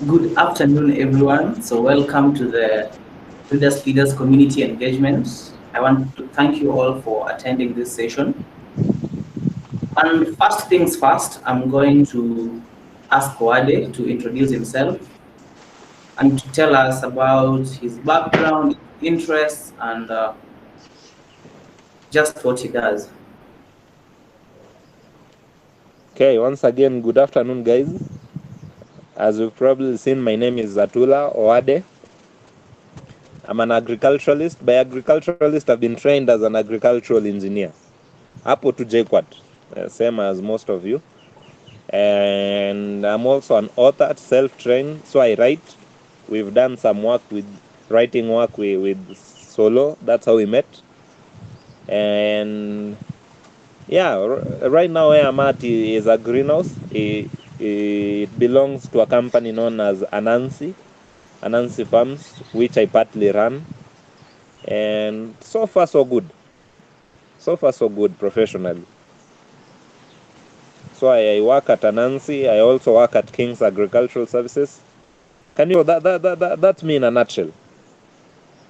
Good afternoon, everyone. So, welcome to the Readers Leaders Community Engagement. I want to thank you all for attending this session. And first things first, I'm going to ask Owade to introduce himself and to tell us about his background, interests, and just what he does. Okay, once again, good afternoon, guys. As you've probably seen, my name is Atula Owade. I'm an agriculturalist. By agriculturalist, I've been trained as an agricultural engineer. Hapo to JQuat, same as most of you. And I'm also an author, self-trained, so I write. We've done some work with writing work with Solo. That's how we met. And yeah, right now where I'm at is a greenhouse. It belongs to a company known as Anansi Farms, which I partly run. And so far, so good. So far, so good professionally. So I work at Anansi. I also work at King's Agricultural Services. That's me in a nutshell.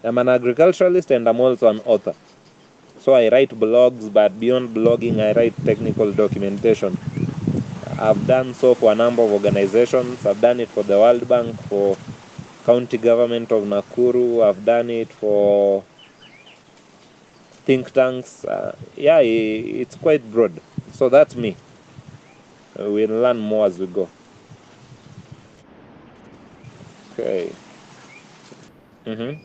I'm an agriculturalist and I'm also an author. So I write blogs, but beyond blogging, I write technical documentation. I've done so for a number of organizations. I've done it for the World Bank, for county government of Nakuru. I've done it for think tanks. It's quite broad. So that's me. We'll learn more as we go. Okay. Mm-hmm.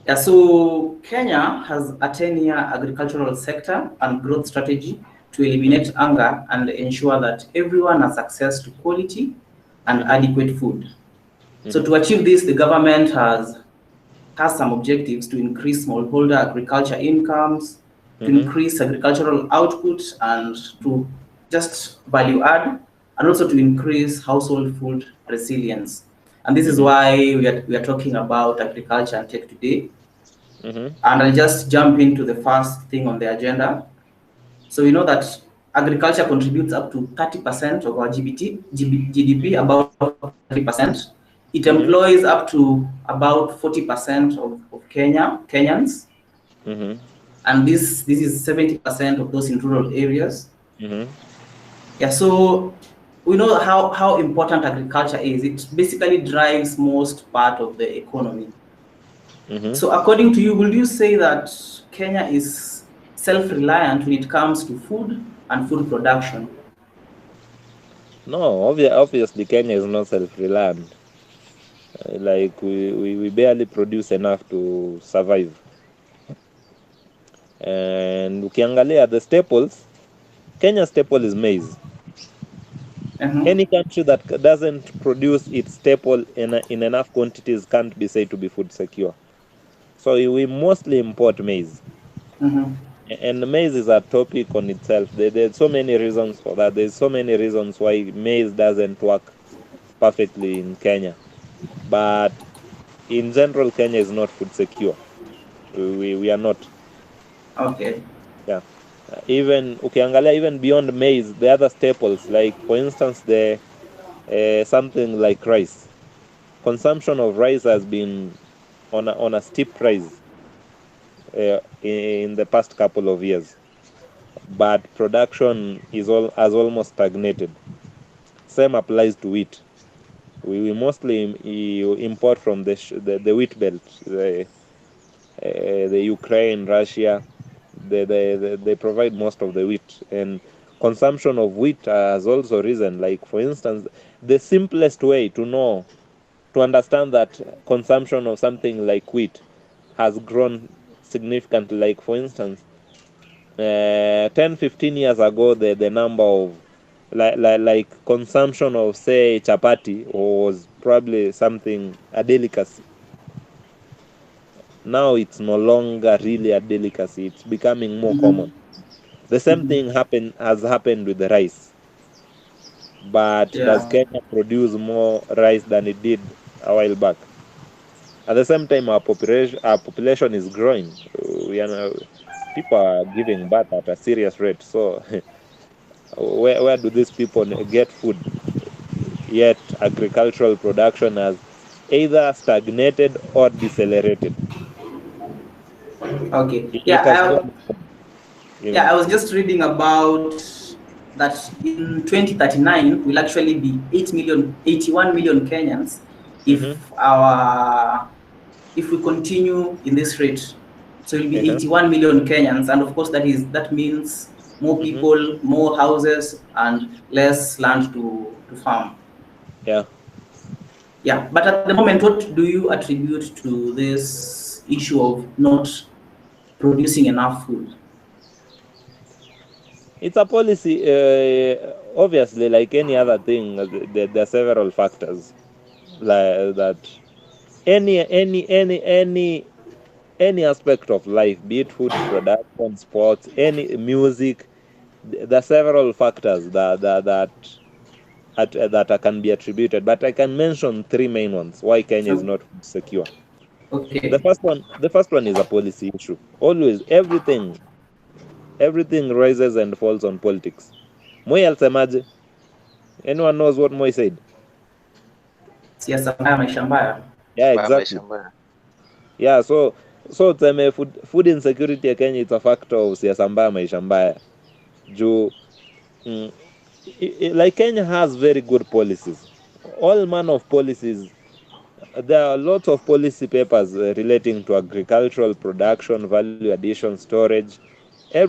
Yeah, so Kenya has a 10-year agricultural sector and growth strategy to eliminate hunger and ensure that everyone has access to quality and adequate food. So to achieve this, the government has some objectives to increase smallholder agriculture incomes, to increase agricultural output, and to just value add, and also to increase household food resilience. And this is why we are talking about agriculture and tech today. And I'll just jump into the first thing on the agenda. So we know that agriculture contributes up to 30% of our GDP, about 30%. It employs up to about 40% of Kenyans. And this is 70% of those in rural areas. Yeah, so we know how important agriculture is. It basically drives most part of the economy. So according to you, will you say that Kenya is self-reliant when it comes to food and food production? No, obviously Kenya is not self-reliant. Like we barely produce enough to survive. And ukiangalia the staples, Kenya's staple is maize. Any country that doesn't produce its staple in enough quantities can't be said to be food secure. So we mostly import maize. And maize is a topic on itself. There's so many reasons for that. There's so many reasons why maize doesn't work perfectly in Kenya. But in general, Kenya is not food secure. We are not. Okay. Yeah. Even ukiangalia, even beyond maize, the other staples, like for instance, the something like rice. Consumption of rice has been on a steep rise in the past couple of years, but production has almost stagnated. Same applies to wheat. We mostly import from the wheat belt, the Ukraine, Russia. They provide most of the wheat, and consumption of wheat has also risen. Like for instance, the simplest way to understand that consumption of something like wheat has grown significantly. Like for instance, 10-15 years ago, the number of like consumption of say chapati was probably something a delicacy. Now it's no longer really a delicacy. It's becoming more common. The same thing has happened with the rice. But does Yeah. Kenya produce more rice than it did a while back? At the same time, our population is growing. We are now, people are giving birth at a serious rate. So where do these people get food? yet agricultural production has either stagnated or decelerated. Okay. It has gone Yeah, even. I was just reading about that in 2039 will actually be 81 million Kenyans Mm-hmm. if we continue in this rate. So it will be Uh-huh. 81 million Kenyans, and of course that means more Mm-hmm. people, more houses, and less land to farm. Yeah. Yeah, but at the moment, what do you attribute to this issue of not producing enough food? It's a policy, obviously, like any other thing, there are several factors like that. Any aspect of life, be it food production, sports, any music, there are several factors that can be attributed. But I can mention three main ones why Kenya is not food secure. Okay. The first one is a policy issue. Always, everything rises and falls on politics. Moi alisemaje? Anyone knows what Moi said? Siasa mbaya, maisha mbaya. Yeah, Mbaya maisha exactly. mbaya. Yeah, so tuseme food insecurity ya Kenya, it's a factor of siasa mbaya, maisha mbaya. Juu mm, like Kenya has very good policies, all manner of policies. There are lots of policy papers relating to agricultural production, value addition, storage,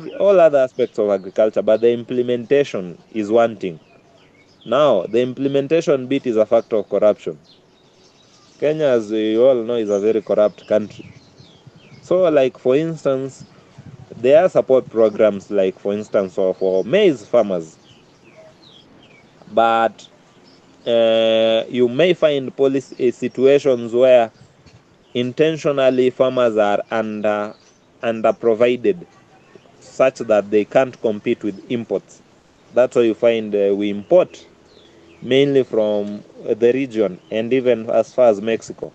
all other aspects of agriculture, but the implementation is one thing. Now, the implementation bit is a factor of corruption. Kenya, as we all know, is a very corrupt country. So, like for instance, there are support programs, like for instance, for maize farmers, but you may find policy situations where intentionally farmers are under provided, such that they can't compete with imports. That's why you find we import mainly from the region and even as far as Mexico.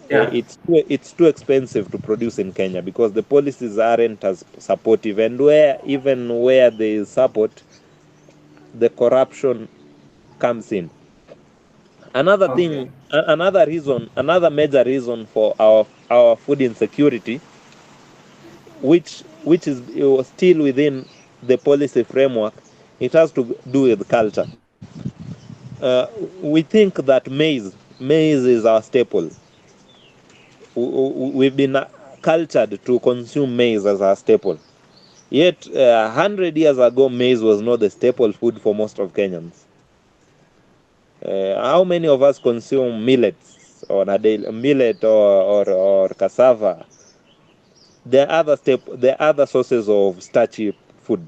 Yeah. It's too expensive to produce in Kenya because the policies aren't as supportive, and even where there is support, the corruption comes in. Another Okay. thing, another major reason for our food insecurity, which is still within the policy framework, it has to do with culture. We think that maize is our staple. We've been cultured to consume maize as our staple. Yet, 100 years ago, maize was not the staple food for most of Kenyans. How many of us consume millets on a daily, millet or cassava? There are other sources of starchy food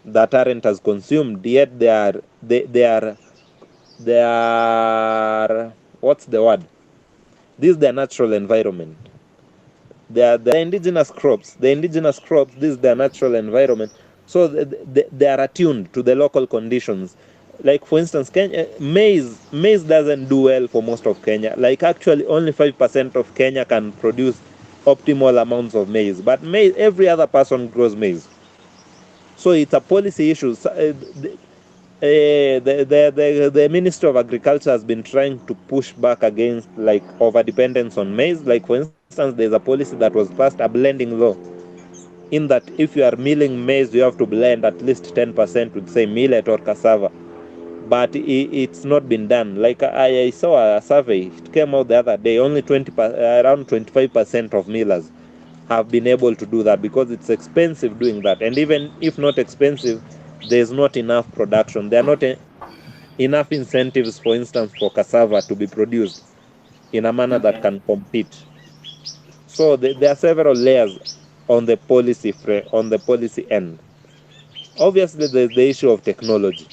that aren't as consumed. Yet they are what's the word? This is their natural environment. They are indigenous crops. The indigenous crops, this is their natural environment. So they are attuned to the local conditions. Like for instance, maize doesn't do well for most of Kenya. Like actually, only 5% of Kenya can produce optimal amounts of maize. But maize, every other person grows maize. So it's a policy issue. The Ministry of Agriculture has been trying to push back against like over dependence on maize. Like for instance, there's a policy that was passed, a blending law, in that if you are milling maize, you have to blend at least 10% with say millet or cassava. But it's not been done. Like I saw a survey, it came out the other day. Only around 25% of millers have been able to do that because it's expensive doing that. And even if not expensive, there's not enough production. There are not enough incentives, for instance, for cassava to be produced in a manner that Okay. can compete. So there are several layers on the policy end. Obviously, there's the issue of technology.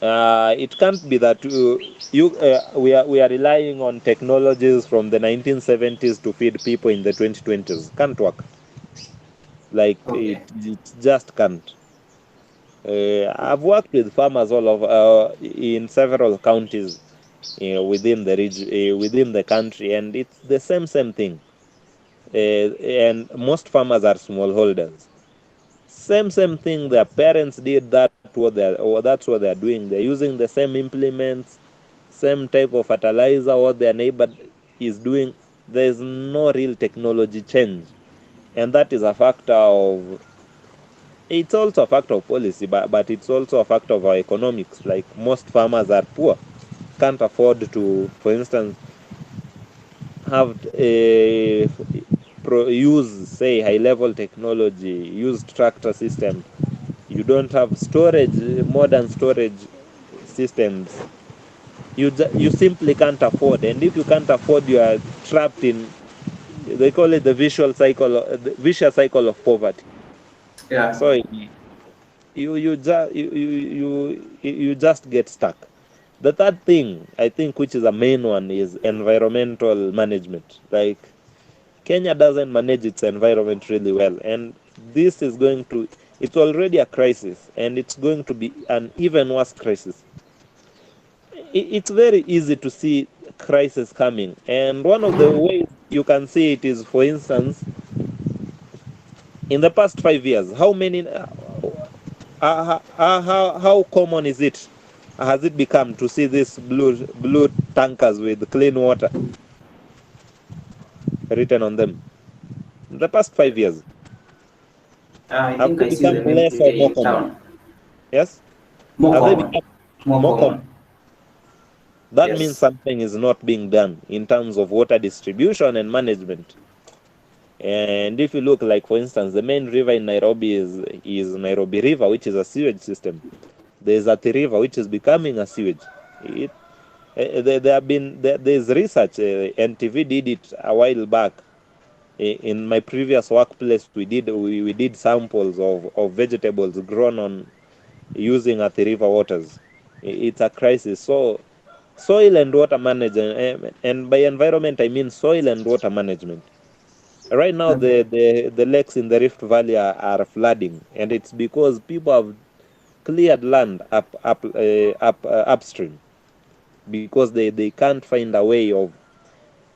It can't be that we are relying on technologies from the 1970s to feed people in the 2020s. Can't work. Like Okay. it just can't. I've worked with farmers all over in several counties within the region, within the country, and it's the same thing. And most farmers are smallholders. Same thing. Their parents did that what they're doing. They're using the same implements, same type of fertilizer what their neighbor is doing. There's no real technology change, and that is a factor of. It's also a factor of policy, but it's also a factor of our economics. Like most farmers are poor, can't afford to, for instance, have use say high level technology, use tractor systems. You don't have storage, modern storage systems. You simply can't afford, and if you can't afford, you are trapped in, they call it the vicious cycle of poverty. Yeah. So you just get stuck. The third thing I think, which is a main one, is environmental management. Like Kenya doesn't manage its environment really well, and this is going to, it's already a crisis, and it's going to be an even worse crisis. It's very easy to see crisis coming, and one of the ways you can see it is, for instance, in the past 5 years, how many how common is it, has it become to see these blue tankers with clean water written on them? In the past 5 years, I have think they I see become them less every or day more in common? town. Yes, More have they common. become More more common? common. That means Yes. something is not being done in terms of water distribution and management. And if you look, like for instance, the main river in Nairobi is Nairobi River, which is a sewage system. There's Athi River, which is becoming a sewage. There's research. NTV did it a while back. In my previous workplace, we did samples of vegetables grown on using Athi River waters. It's a crisis. So soil and water management, and by environment I mean soil and water management. Right now, the lakes in the Rift Valley are flooding, and it's because people have cleared land upstream, because they can't find a way of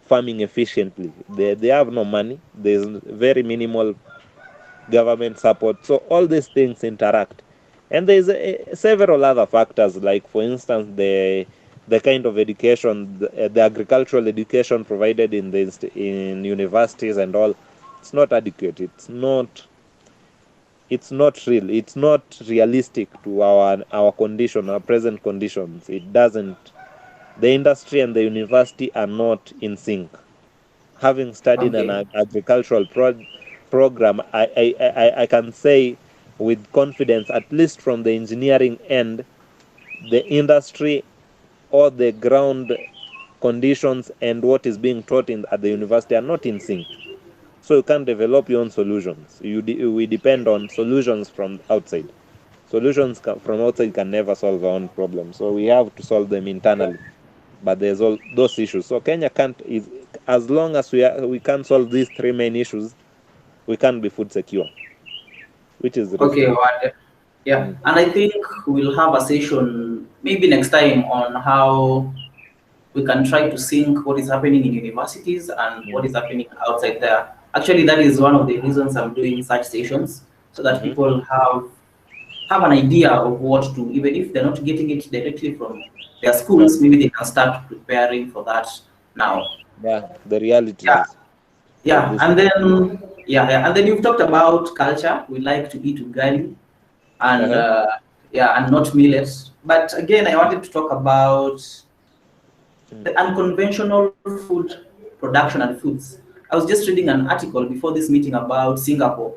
farming efficiently. They have no money. There's very minimal government support. So all these things interact, and there's several other factors. Like for instance, the kind of education, the agricultural education provided in universities and all, it's not adequate. It's not real. It's not realistic to our condition, our present conditions. It doesn't. The industry and the university are not in sync. Having studied an Okay. agricultural program, I can say with confidence, at least from the engineering end, the industry or the ground conditions and what is being taught at the university are not in sync. So you can't develop your own solutions. We depend on solutions from outside. Solutions from outside can never solve our own problems. So we have to solve them internally. But there's all those issues. So Kenya can't, as long as we can't solve these three main issues, we can't be food secure, which is Okay, risky. yeah. Mm. And I think we'll have a session maybe next time on how we can try to sync what is happening in universities and what Mm. is happening outside there. Actually, that is one of the reasons I'm doing such sessions, so that Mm-hmm. people have an idea of what to, even if they're not getting it directly from their Yeah. schools, maybe they can start preparing for that now. Yeah, the Yeah, realities of yeah. this. And then yeah. And then you've talked about culture. We like to eat ugali and Uh-huh. yeah, and not millets. But again, I wanted to talk about Mm. the unconventional food production and foods. I was just reading an article before this meeting about Singapore.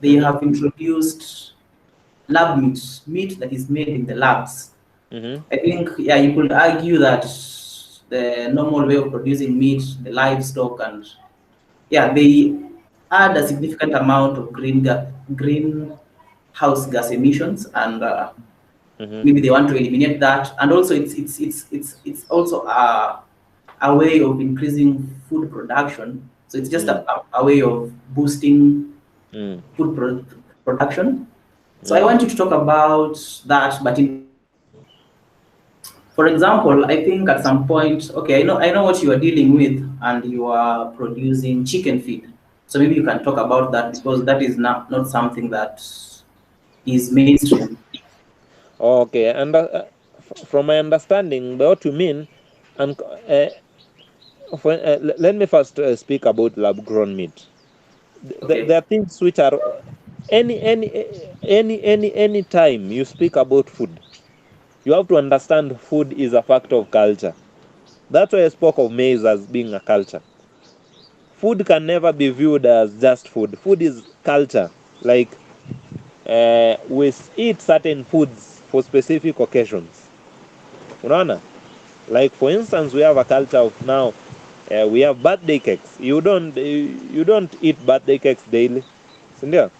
They Mm-hmm. have introduced lab meat that is made in the labs. Mm-hmm. I think, yeah, you could argue that the normal way of producing meat, the livestock, and yeah, they add a significant amount of greenhouse gas emissions, and Mm-hmm. maybe they want to eliminate that. And also, it's also a way of increasing food production. So it's just Mm. a way of boosting Mm. production. So I Mm. want you to talk about that, but for example, I think at some point, okay, I know what you are dealing with, and you are producing chicken feed. So maybe you can talk about that, because that is not something that is mainstream. Okay, and from my understanding, by what you mean, and let me first speak about lab-grown meat. There Okay. are things which are any time you speak about food, you have to understand food is a factor of culture. That's why I spoke of maize as being a culture. Food can never be viewed as just food. Food is culture. Like we eat certain foods for specific occasions. Unaona? Like for instance, we have a culture of now we have birthday cakes. You don't eat birthday cakes daily. Sindio?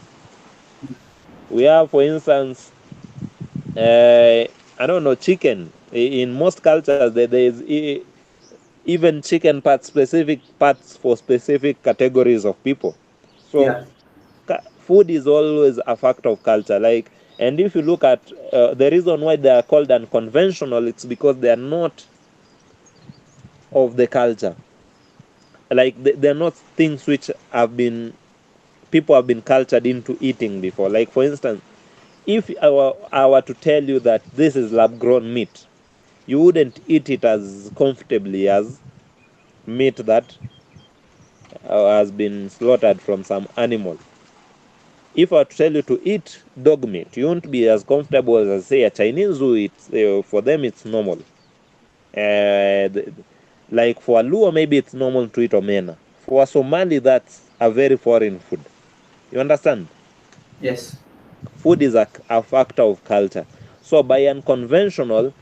We have, for instance, I don't know, chicken. In most cultures, there is even chicken parts, specific parts for specific categories of people. So Yeah. food is always a factor of culture. Like, and if you look at the reason why they are called unconventional, it's because they are not of the culture. Like they're not things which have been people have been cultured into eating before. Like for instance, if I were to tell you that this is lab grown meat, you wouldn't eat it as comfortably as meat that has been slaughtered from some animal. If I were to tell you to eat dog meat, you won't be as comfortable as say a Chinese who eats. For them, it's normal. Like for a Luo, maybe it's normal to eat omena. For a Somali, that's a very foreign food. You understand? Yes. Food is a factor of culture. So by unconventional,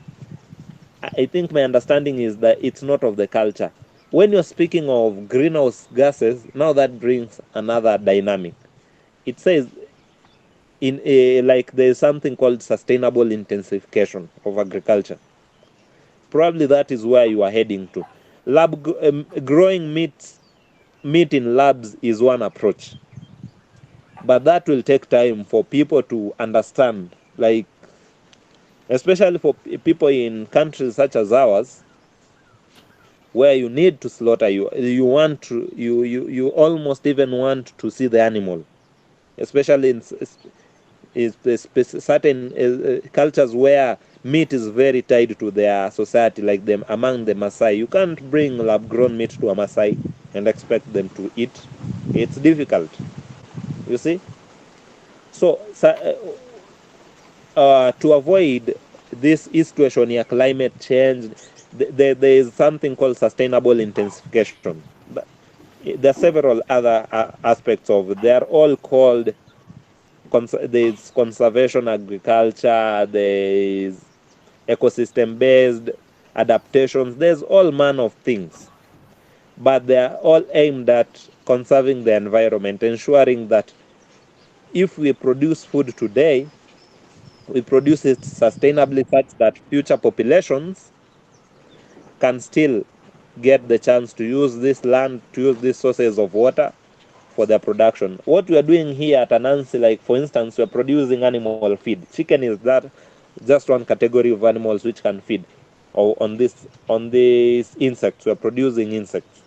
I think my understanding is that it's not of the culture. When you're speaking of greenhouse gases, now that brings another dynamic. It says in a, like there's something called sustainable intensification of agriculture. Probably that is where you are heading to. Growing meat in labs is one approach, but that will take time for people to understand. Like especially for people in countries such as ours, where you need to slaughter, you want to you almost even want to see the animal, especially in certain cultures where meat is very tied to their society, like them among the Maasai. You can't bring lab grown meat to a Maasai and expect them to eat. It's difficult, you see. So to avoid this situation here, climate change, there is something called sustainable intensification. There are several other aspects of it. They are all called there's conservation agriculture, there's ecosystem based adaptations, there's all manner of things, but they are all aimed at conserving the environment, ensuring that if we produce food today, we produce it sustainably such that future populations can still get the chance to use this land, to use these sources of water for their production. What we are doing here at Anansi, like for instance, we are producing animal feed. Chicken is that just one category of animals which can feed. Or on these insects, we are producing insects.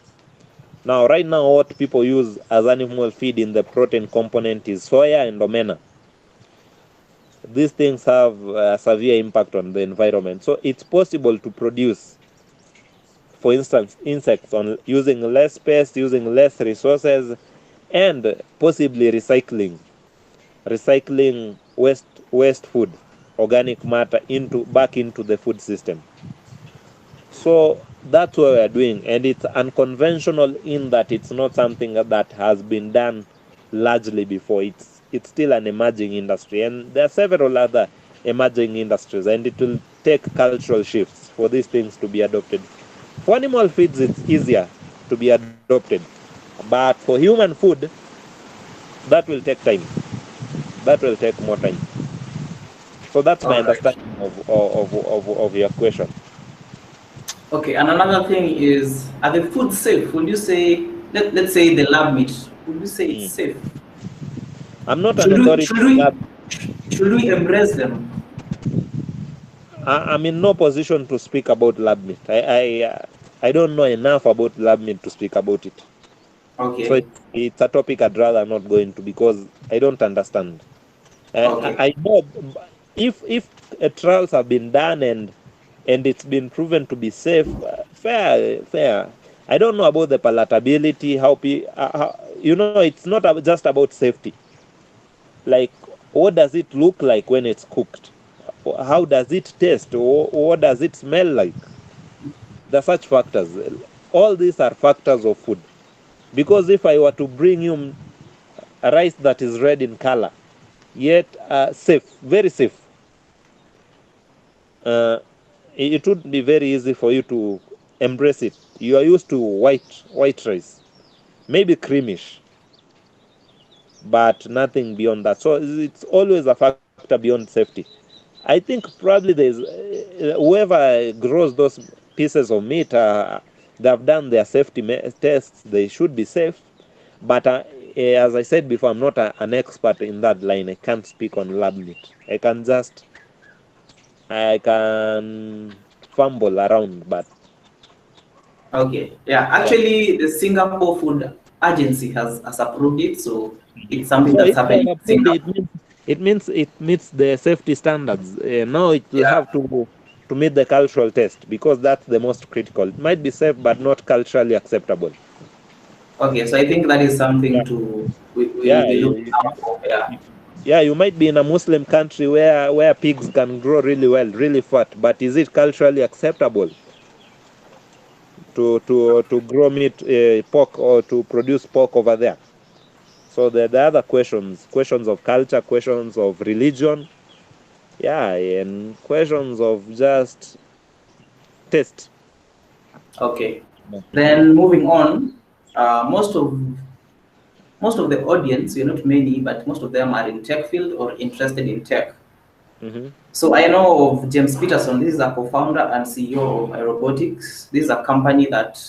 Now, right now, what people use as animal feed in the protein component is soya and omena. These things have a severe impact on the environment. So it's possible to produce, for instance, insects on using less space, using less resources, and possibly recycling waste food, organic matter into back into the food system. So that's what we are doing, and it's unconventional in that it's not something that has been done largely before. It's still an emerging industry, and there are several other emerging industries, and it will take cultural shifts for these things to be adopted. For animal feeds, it's easier to be adopted, but for human food, that will take time. That will take more time. So that's my All right. understanding of your question. Okay, and another thing is, are the food safe? Would you say, let's say the lab meat, would you say it's Mm. safe? I'm not an Should we authority should on that. we should we embrace them? I'm in no position to speak about lab meat. I don't know enough about lab meat to speak about it. So Okay. it's a topic I'd rather not go into because I don't understand. Okay. I know if trials have been done and it's been proven to be safe, fair. I don't know about the palatability, how, it's not just about safety. Like, what does it look like when it's cooked? How does it taste? Or what does it smell like? There are such factors. All these are factors of food. Because if I were to bring you a rice that is red in color, yet safe, very safe, it would be very easy for you to embrace it. You are used to white rice, maybe creamish, but nothing beyond that. So it's always a factor beyond safety. I think probably there's whoever grows those pieces of meat, they've done their safety tests. They should be safe. But as I said before, I'm not an expert in that line. I can't speak on lab meat. I can fumble around, but Okay. Yeah. yeah. Actually, the Singapore Food Agency has approved it, so it's something So that's if they happening have in approved Singapore. it means it meets the safety standards. Now it will Yeah. have to meet the cultural test, because that's the most critical. It might be safe, but not culturally acceptable. Okay. So I think that is Yeah, something to we'll yeah, be looking out for. Yeah. yeah. You might be in a Muslim country where pigs can grow really well, really fat, but is it culturally acceptable to grow meat, pork, or to produce pork over there? So the other questions of culture, questions of religion, yeah, and questions of just taste. Okay. Then moving on, most of the audience, not many, but most of them are in tech field or interested in tech. Mm-hmm. So I know of James Peterson. This is a co-founder and CEO of Aerobotics. This is a company that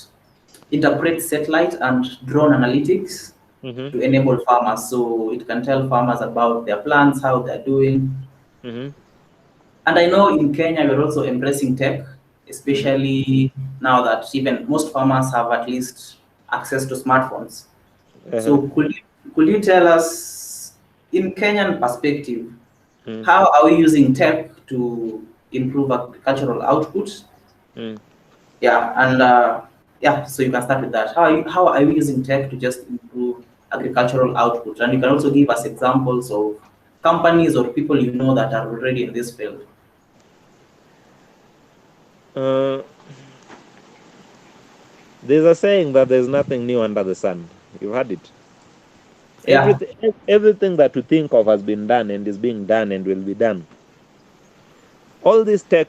interprets satellite and drone analytics Mm-hmm. to enable farmers. So it can tell farmers about their plants, how they're doing. Mm-hmm. And I know in Kenya we're also embracing tech, Mm-hmm. especially now that even most farmers have at least access to smartphones. Uh-huh. So could you tell us, in Kenyan perspective, Mm-hmm. how are we using tech to improve agricultural output? Mm-hmm. Yeah, and yeah, so you can start with that. How are we using tech to just improve agricultural output? And you can also give us examples of companies or people you know that are already in this field. Uh, there's a saying that there's nothing new under the sun. You've heard it. Yeah, Everything that you think of has been done and is being done and will be done. All this tech,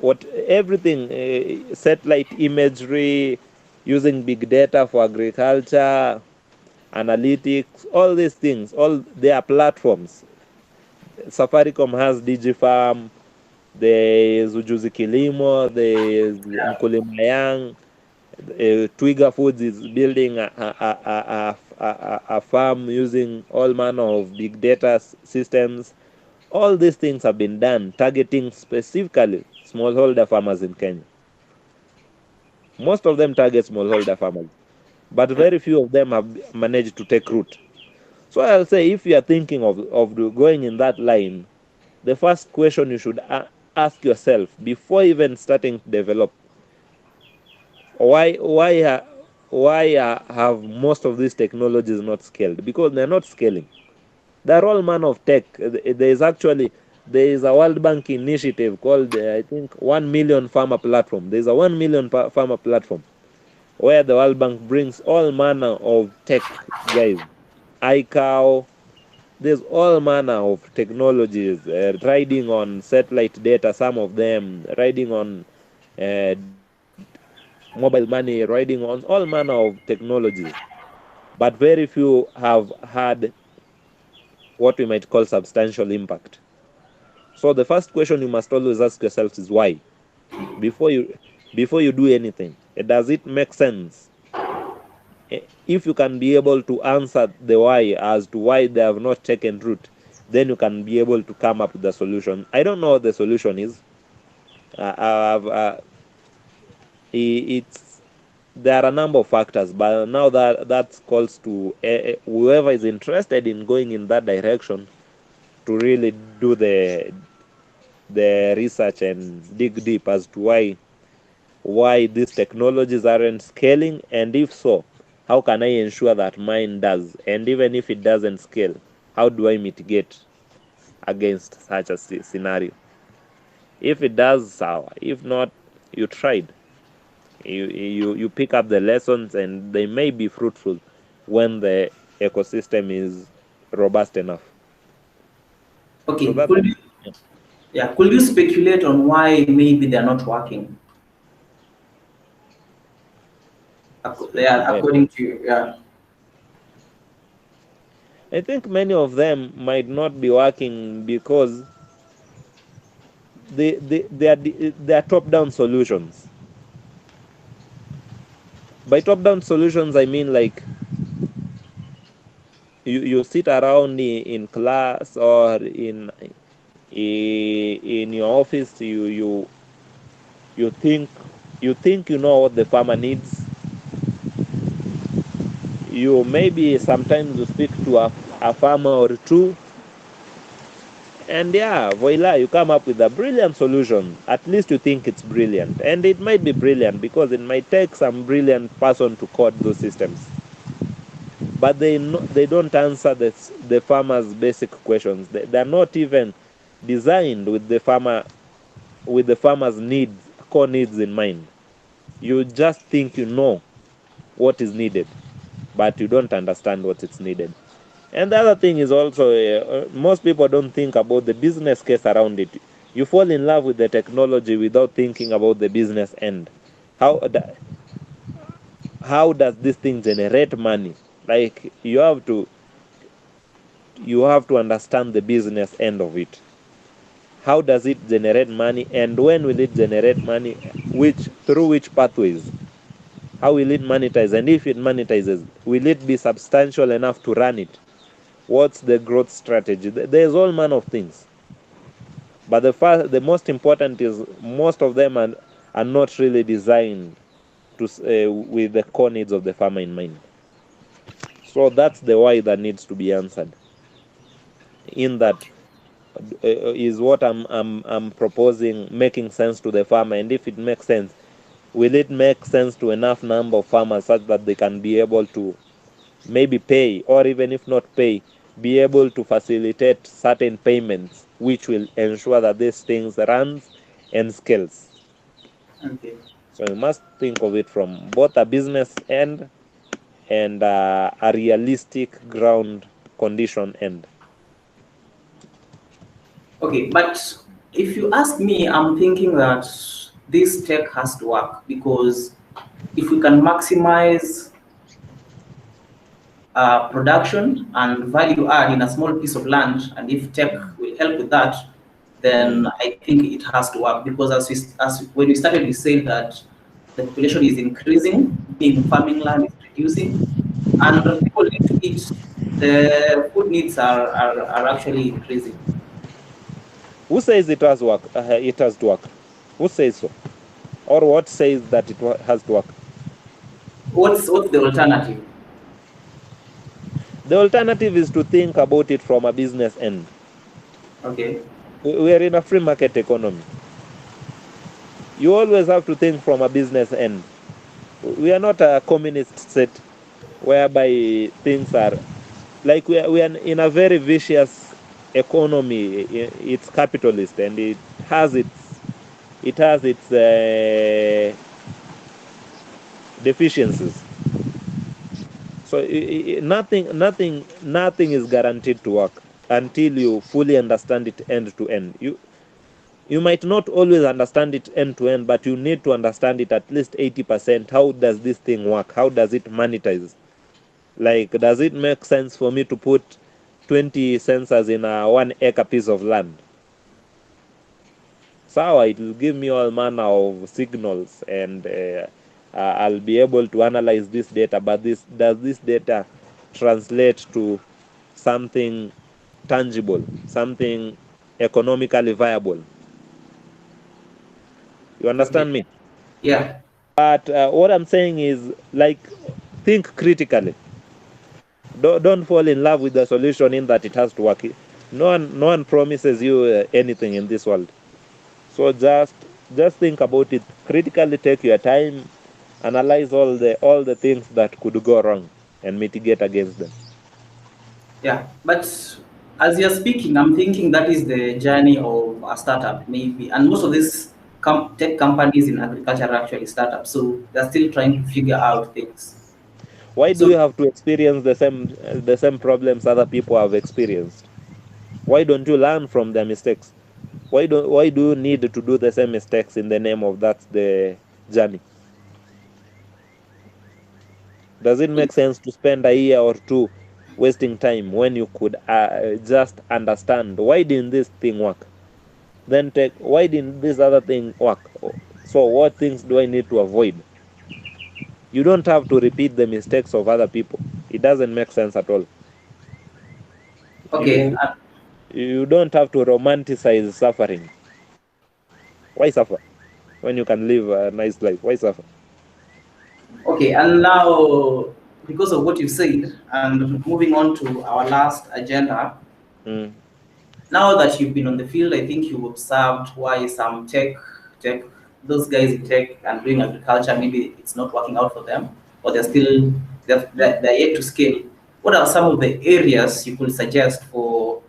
what everything, satellite imagery, using big data for agriculture, analytics, all these things, all they are platforms. Safaricom has DigiFarm, there's Ujuzi Kilimo, there's Mkulima Young, Twiga Foods is building a farm using all manner of big data systems. All these things have been done targeting specifically smallholder farmers in Kenya. Most of them target smallholder farmers, but very few of them have managed to take root. So I'll say, if you are thinking of going in that line, the first question you should ask yourself before even starting to develop, why why uh, why have most of these technologies not scaled? Because they're not scaling. They're all manner of tech. There is a World Bank initiative called, I think, 1 million farmer platform. There's a 1 million farmer platform where the World Bank brings all manner of tech guys. iCow, there's all manner of technologies, riding on satellite data, some of them riding on uh, mobile money, riding on all manner of technologies. But very few have had what we might call substantial impact. So the first question you must always ask yourself is why. Before you do anything, does it make sense? If you can be able to answer the why as to why they have not taken root, then you can be able to come up with the solution. I don't know what the solution is. It's There are a number of factors, but now that calls to whoever is interested in going in that direction to really do the research and dig deep as to why these technologies aren't scaling, and if so, how can I ensure that mine does? And even if it doesn't scale, how do I mitigate against such a scenario? If it does, sour. If not, you tried. You pick up the lessons, and they may be fruitful when the ecosystem is robust enough. So Okay, that's could you, yeah, could you speculate on why maybe they're not working? According to you, yeah. I think many of them might not be working because they are top-down solutions. By top-down solutions, I mean like you sit around in class or in your office, you think you know what the farmer needs. You maybe sometimes you speak to a farmer or two, and yeah, voila, you come up with a brilliant solution. At least you think it's brilliant, and it might be brilliant because it might take some brilliant person to code those systems, but they don't answer the farmer's basic questions. They're not even designed with the farmer's needs, core needs in mind. You just think you know what is needed, but you don't understand what is needed. And the other thing is also, most people don't think about the business case around it. You fall in love with the technology without thinking about the business end. How does this thing generate money? Like you have to understand the business end of it. How does it generate money, and when will it generate money? Through which pathways? How will it monetize? And if it monetizes, will it be substantial enough to run it? What's the growth strategy? There's all manner of things. But the most important is most of them are not really designed with the core needs of the farmer in mind. So that's the why that needs to be answered. In that is what I'm proposing making sense to the farmer, and if it makes sense, will it make sense to enough number of farmers such that they can be able to maybe pay, or even if not pay, be able to facilitate certain payments which will ensure that these things runs and scales. Okay. So you must think of it from both a business end and a realistic ground condition end. Okay, but if you ask me, I'm thinking that this tech has to work because if we can maximize production and value add in a small piece of land, and if tech will help with that, then I think it has to work because when we started, we said that the population is increasing, meaning farming land is reducing, and people need to eat. The food needs are actually increasing. Who says it has work? It has to work. Who says so? Or what says that it has to work? What's the alternative? The alternative is to think about it from a business end. Okay. We are in a free market economy. You always have to think from a business end. We are not a communist state whereby things are like we are in a very vicious economy. It's capitalist, and it has its deficiencies. So nothing is guaranteed to work until you fully understand it end to end. You might not always understand it end to end, but you need to understand it at least 80%. How does this thing work? How does it monetize? Like, does it make sense for me to put 20 sensors in a 1 acre piece of land? So it will give me all manner of signals, and I'll be able to analyze this data. But does this data translate to something tangible, something economically viable? You Okay. understand me? Yeah. But what I'm saying is, like, think critically. Don't fall in love with the solution in that it has to work. No one promises you anything in this world. So just think about it critically, take your time, analyze all the things that could go wrong and mitigate against them. Yeah, but as you're speaking, I'm thinking that is the journey of a startup, maybe. And most of these tech companies in agriculture are actually startups, so they're still trying to figure out things. Why do So, you have to experience the same problems other people have experienced? Why don't you learn from their mistakes? Why do you need to do the same mistakes in the name of that's the journey? Does it make sense to spend a year or two wasting time when you could just understand why didn't this thing work? Then take why didn't this other thing work? So what things do I need to avoid? You don't have to repeat the mistakes of other people. It doesn't make sense at all. okay, You you don't have to romanticize suffering. Why suffer when you can live a nice life? Why suffer? okay, and now because of what you said, and moving on to our last agenda, Mm, now that you've been on the field, I think you've observed why some tech, those guys in tech and doing agriculture, maybe it's not working out for them, or they're still mm, they're yet to scale. What are some of the areas you could suggest for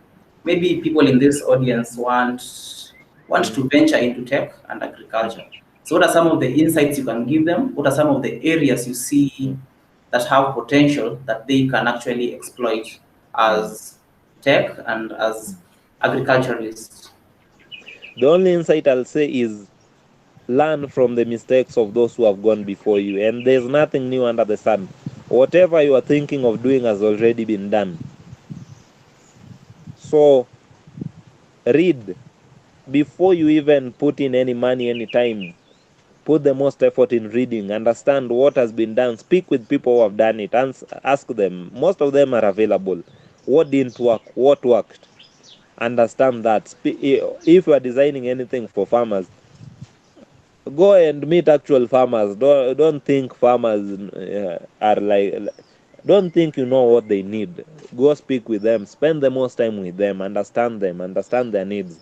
maybe people in this audience want mm, to venture into tech and mm, agriculture? So, what are some of the insights you can give them? What are some of the areas you see mm, that have potential that they can actually exploit mm, as tech and as mm. agriculturists? The only insight I'll say is learn from the mistakes of those who have gone before you, and there's nothing new under the sun. Whatever you are thinking of doing has already been done. So read before you even put in any money, any time. Put the most effort in reading, understand what has been done, speak with people who have done it, and ask them. Most of them are available. What didn't work? What worked? Understand that. If you are designing anything for farmers, go and meet actual farmers. Don't think farmers are like. Don't think you know what they need. Go speak with them. Spend the most time with them. Understand their needs.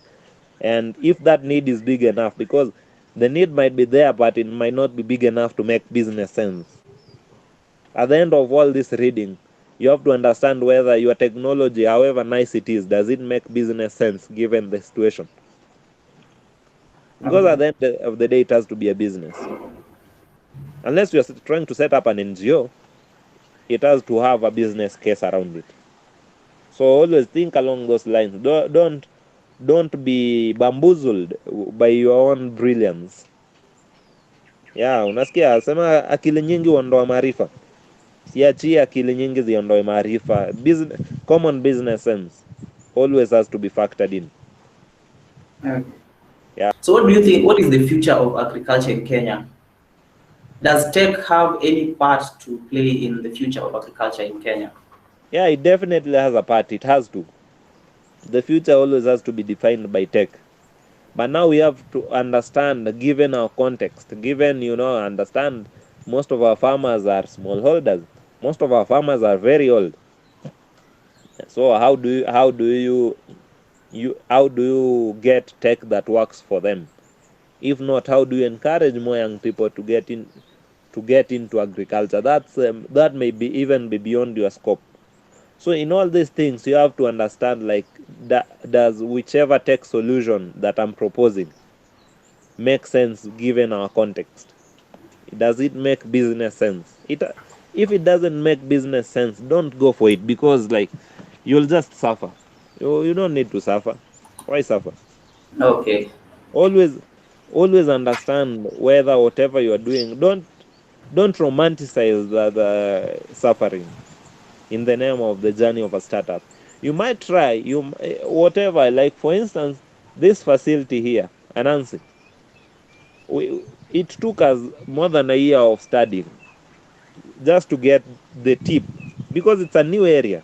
And if that need is big enough, because the need might be there, but it might not be big enough to make business sense. At the end of all this reading, you have to understand whether your technology, however nice it is, does it make business sense given the situation? Because Okay. at the end of the day, it has to be a business. Unless you're trying to set up an NGO, it has to have a business case around it. So always think along those lines. Don't be bamboozled by your own brilliance. Yeah, unasikia sema akili nyingi huondoa maarifa. Siachie akili nyingi ziondoe maarifa. Common business sense always has to be factored in. Okay. Yeah. So, what do you think? What is the future of agriculture in Kenya? Does tech have any part to play in the future of agriculture in Kenya? Yeah, it definitely has a part. It has to. The future always has to be defined by tech. But now we have to understand, given our context, understand most of our farmers are smallholders. Most of our farmers are very old. So how do you get tech that works for them? If not, how do you encourage more young people to get into agriculture? That may be even be beyond your scope. So in all these things, you have to understand like does whichever tech solution that I'm proposing make sense given our context? Does it make business sense? If it doesn't make business sense, don't go for it, because like you'll just suffer. You don't need to suffer. Why suffer? Okay. Always always understand whether whatever you are doing, don't romanticize the suffering in the name of the journey of a startup. You might try whatever, like for instance, this facility here, Anansi, it took us more than a year of studying just to get the tip, because it's a new area.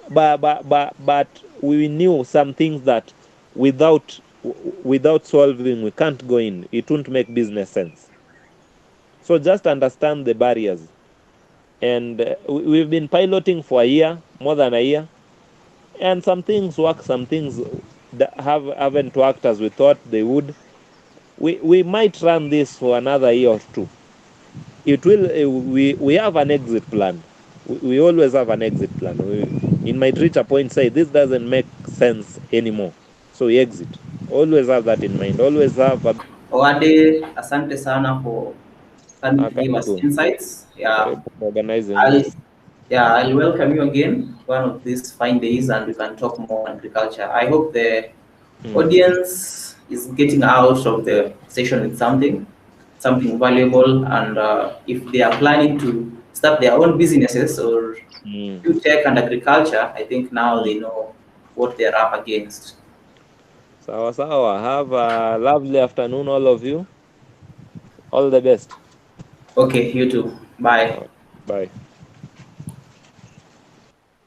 But we knew some things that without solving we can't go in. It won't make business sense. So just understand the barriers. And we've been piloting for a year, more than a year, and some things work, some things haven't worked as we thought they would, we might run this for another year or two. It will. We have an exit plan. We always have an exit plan. It might reach a point, say this doesn't make sense anymore, so we exit. Always have that in mind. Always have a Owade, asante sana for coming to give us karibu, insights. Yeah, karibu for organizing I'll this. I'll welcome you again one of these fine days, and we can talk more agriculture. I hope the audience is getting out of the session with something valuable, and if they are planning to start their own businesses or do tech and agriculture, I think now they know what they're up against. Sawa sawa. Have a lovely afternoon, all of you. All the best. Okay, you too. Bye. Bye.